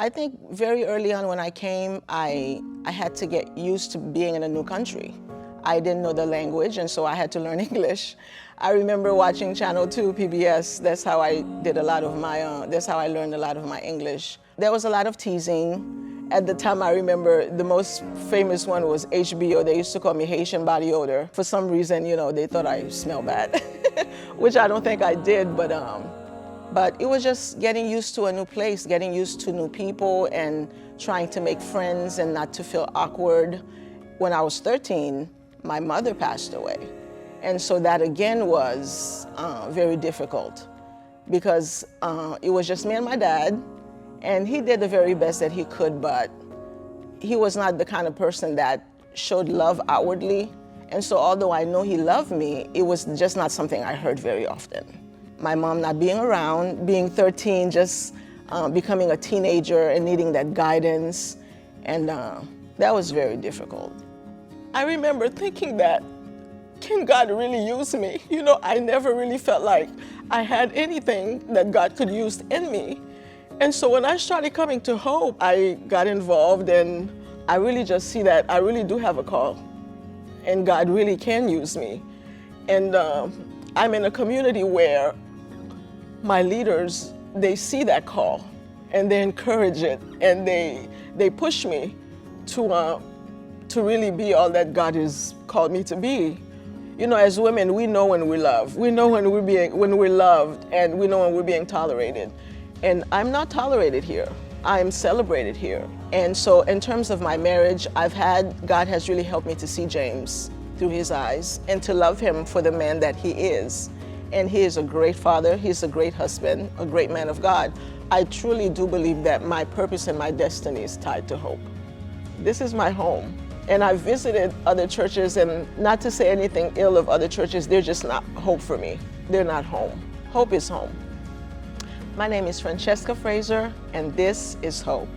I think very early on when I came, I had to get used to being in a new country. I didn't know the language, and so I had to learn English. I remember watching Channel 2, PBS. That's how I did a lot of my, that's how I learned a lot of my English. There was a lot of teasing. At the time, I remember the most famous one was HBO. They used to call me Haitian body odor. For some reason, you know, they thought I smelled bad, which I don't think I did, but it was just getting used to a new place, getting used to new people, and trying to make friends and not to feel awkward. When I was 13, my mother passed away. And so that again was very difficult because it was just me and my dad, and he did the very best that he could, but he was not the kind of person that showed love outwardly. And so although I know he loved me, it was just not something I heard very often. My mom not being around, being 13, just becoming a teenager and needing that guidance, and that was very difficult. I remember thinking that, can God really use me? You know, I never really felt like I had anything that God could use in me. And so when I started coming to Hope, I got involved, and I really just see that I really do have a call, and God really can use me. And I'm in a community where my leaders, they see that call, and they encourage it, and they push me to really be all that God has called me to be. You know, as women, we know when we love. We know when we're loved, and we know when we're being tolerated. And I'm not tolerated here. I'm celebrated here. And so in terms of my marriage, God has really helped me to see James through his eyes and to love him for the man that he is. And he is a great father, he's a great husband, a great man of God. I truly do believe that my purpose and my destiny is tied to Hope. This is my home. And I've visited other churches, and not to say anything ill of other churches, they're just not Hope for me. They're not home. Hope is home. My name is Francesca Fraser, and this is Hope.